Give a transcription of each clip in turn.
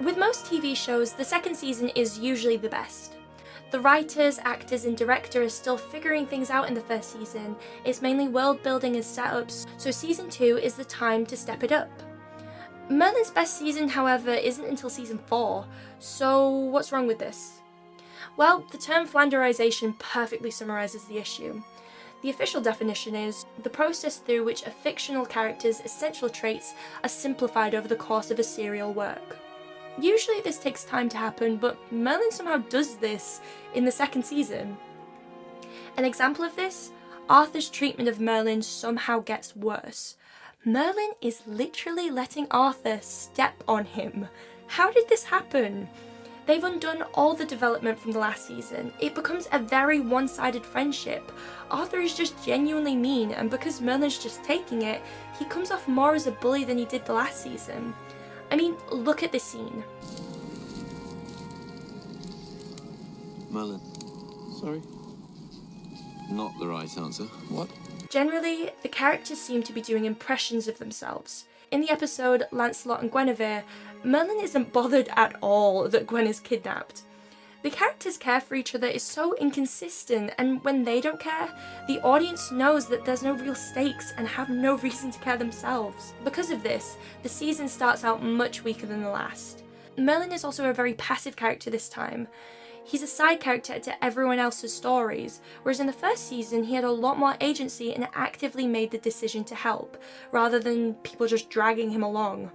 With most TV shows, the second season is usually the best. The writers, actors, and director are still figuring things out in the first season. It's mainly world building and setups, so season 2 is the time to step it up. Merlin's best season, however, isn't until season 4, so what's wrong with this? Well, the term Flanderization perfectly summarises the issue. The official definition is the process through which a fictional character's essential traits are simplified over the course of a serial work. Usually this takes time to happen, but Merlin somehow does this in the second season. An example of this, Arthur's treatment of Merlin somehow gets worse. Merlin is literally letting Arthur step on him. How did this happen? They've undone all the development from the last season. It becomes a very one-sided friendship. Arthur is just genuinely mean, and because Merlin's just taking it, he comes off more as a bully than he did the last season. I mean, look at this scene. Merlin. Sorry? Not the right answer. What? Generally, the characters seem to be doing impressions of themselves. In the episode Lancelot and Guinevere, Merlin isn't bothered at all that Gwen is kidnapped. The characters' care for each other is so inconsistent, and when they don't care, the audience knows that there's no real stakes and have no reason to care themselves. Because of this, the season starts out much weaker than the last. Merlin is also a very passive character this time. He's a side character to everyone else's stories, whereas in the first season he had a lot more agency and actively made the decision to help, rather than people just dragging him along.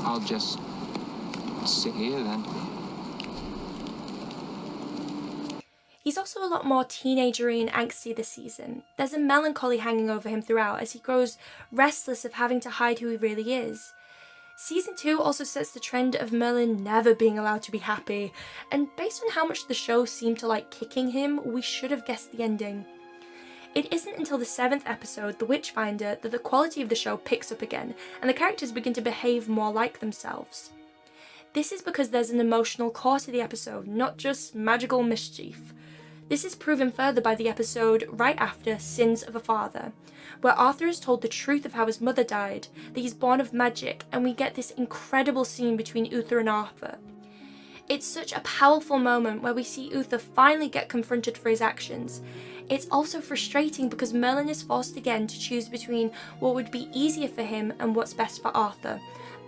I'll just sit here then. He's also a lot more teenagery and angsty this season. There's a melancholy hanging over him throughout as he grows restless of having to hide who he really is. Season 2 also sets the trend of Merlin never being allowed to be happy, and based on how much the show seemed to like kicking him, we should have guessed the ending. It isn't until the 7th episode, The Witchfinder, that the quality of the show picks up again, and the characters begin to behave more like themselves. This is because there's an emotional core to the episode, not just magical mischief. This is proven further by the episode right after Sins of a Father, where Arthur is told the truth of how his mother died, that he's born of magic, and we get this incredible scene between Uther and Arthur. It's such a powerful moment where we see Uther finally get confronted for his actions. It's also frustrating because Merlin is forced again to choose between what would be easier for him and what's best for Arthur,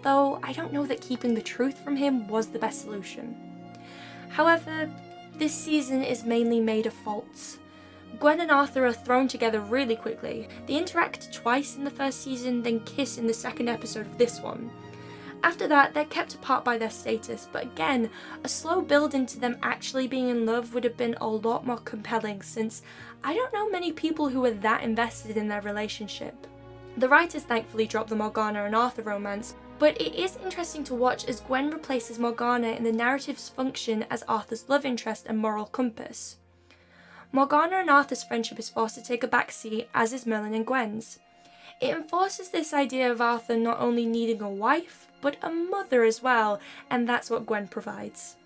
though I don't know that keeping the truth from him was the best solution. However, this season is mainly made of faults. Gwen and Arthur are thrown together really quickly. They interact twice in the first season, then kiss in the second episode of this one. After that, they're kept apart by their status, but again, a slow build into them actually being in love would have been a lot more compelling, since I don't know many people who are that invested in their relationship. The writers thankfully dropped the Morgana and Arthur romance, but it is interesting to watch as Gwen replaces Morgana in the narrative's function as Arthur's love interest and moral compass. Morgana and Arthur's friendship is forced to take a backseat, as is Merlin and Gwen's. It enforces this idea of Arthur not only needing a wife, but a mother as well, and that's what Gwen provides.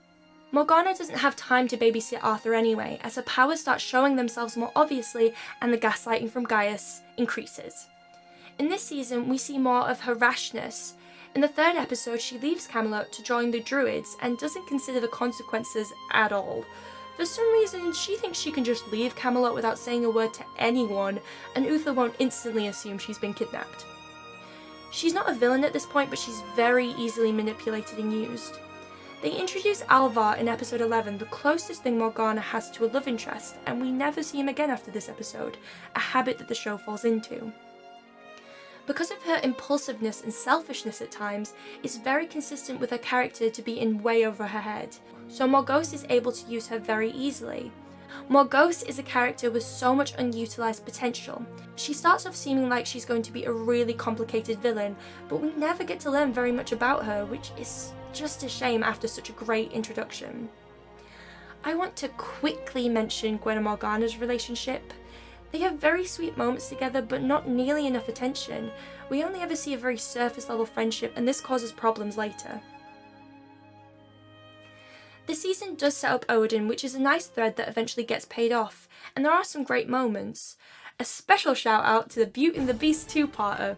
Morgana doesn't have time to babysit Arthur anyway, as her powers start showing themselves more obviously and the gaslighting from Gaius increases. In this season, we see more of her rashness. In the 3rd episode, she leaves Camelot to join the Druids and doesn't consider the consequences at all. For some reason, she thinks she can just leave Camelot without saying a word to anyone, and Uther won't instantly assume she's been kidnapped. She's not a villain at this point, but she's very easily manipulated and used. They introduce Alvar in episode 11, the closest thing Morgana has to a love interest, and we never see him again after this episode, a habit that the show falls into. Because of her impulsiveness and selfishness at times, it's very consistent with her character to be in way over her head, so Morgause is able to use her very easily. Morgause is a character with so much unutilized potential. She starts off seeming like she's going to be a really complicated villain, but we never get to learn very much about her, which is just a shame after such a great introduction. I want to quickly mention Gwen and Morgana's relationship. They have very sweet moments together, but not nearly enough attention. We only ever see a very surface level friendship, and this causes problems later. The season does set up Odin, which is a nice thread that eventually gets paid off, and there are some great moments. A special shout out to the Beauty and the Beast two-parter.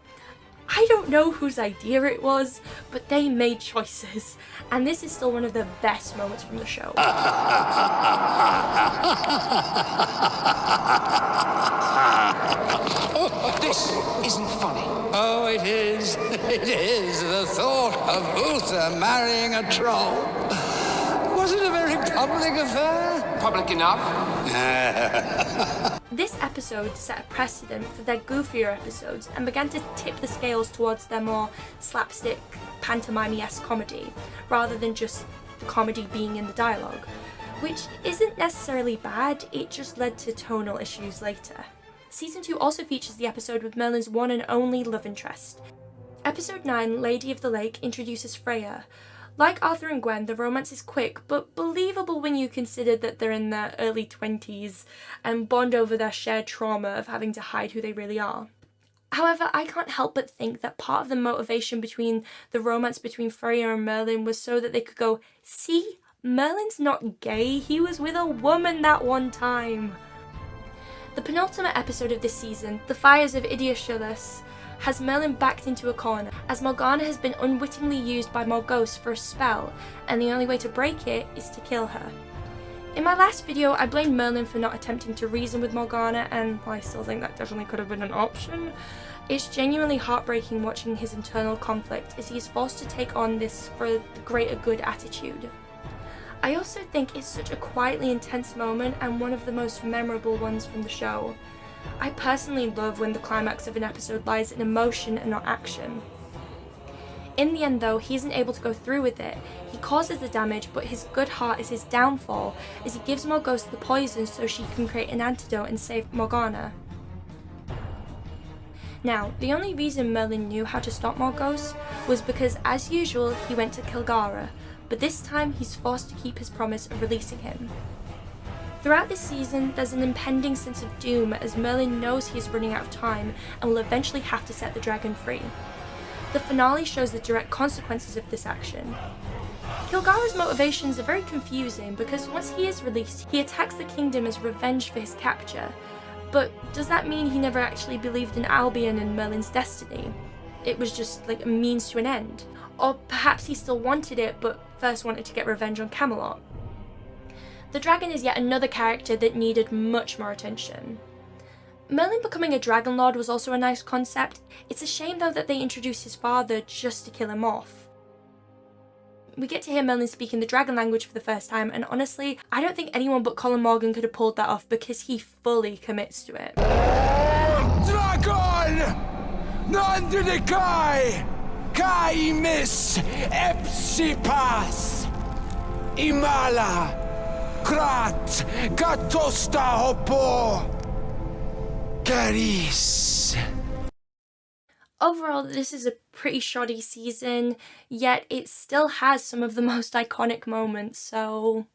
I don't know whose idea it was, but they made choices, and this is still one of the best moments from the show. This isn't funny. Oh, it is. It is. The thought of Uther marrying a troll. Was it a very public affair? Public enough? This episode set a precedent for their goofier episodes and began to tip the scales towards their more slapstick, pantomime-esque comedy, rather than just the comedy being in the dialogue, which isn't necessarily bad, it just led to tonal issues later. Season 2 also features the episode with Merlin's one and only love interest. Episode 9, Lady of the Lake, introduces Freya. Like Arthur and Gwen, the romance is quick, but believable when you consider that they're in their early 20s and bond over their shared trauma of having to hide who they really are. However, I can't help but think that part of the motivation between the romance between Freya and Merlin was so that they could go, see, Merlin's not gay, he was with a woman that one time. The penultimate episode of this season, The Fires of Idirsholis, has Merlin backed into a corner, as Morgana has been unwittingly used by Morgause for a spell, and the only way to break it is to kill her. In my last video, I blamed Merlin for not attempting to reason with Morgana, and I still think that definitely could have been an option. It's genuinely heartbreaking watching his internal conflict as he is forced to take on this for the greater good attitude. I also think it's such a quietly intense moment and one of the most memorable ones from the show. I personally love when the climax of an episode lies in emotion and not action. In the end though, he isn't able to go through with it. He causes the damage, but his good heart is his downfall as he gives Morgause the poison so she can create an antidote and save Morgana. Now, the only reason Merlin knew how to stop Morgause was because, as usual, he went to Kilgara, but this time he's forced to keep his promise of releasing him. Throughout this season, there's an impending sense of doom as Merlin knows he is running out of time and will eventually have to set the dragon free. The finale shows the direct consequences of this action. Kilgara's motivations are very confusing because once he is released, he attacks the kingdom as revenge for his capture. But does that mean he never actually believed in Albion and Merlin's destiny? It was just like a means to an end? Or perhaps he still wanted it but first wanted to get revenge on Camelot? The dragon is yet another character that needed much more attention. Merlin becoming a dragon lord was also a nice concept. It's a shame though that they introduced his father just to kill him off. We get to hear Merlin speaking the dragon language for the first time, and honestly, I don't think anyone but Colin Morgan could have pulled that off because he fully commits to it. Dragon! Nandinikai! Kai miss Epsipas! Imala! Krat! Gatosta hopo! Caris! Overall, this is a pretty shoddy season, yet it still has some of the most iconic moments, so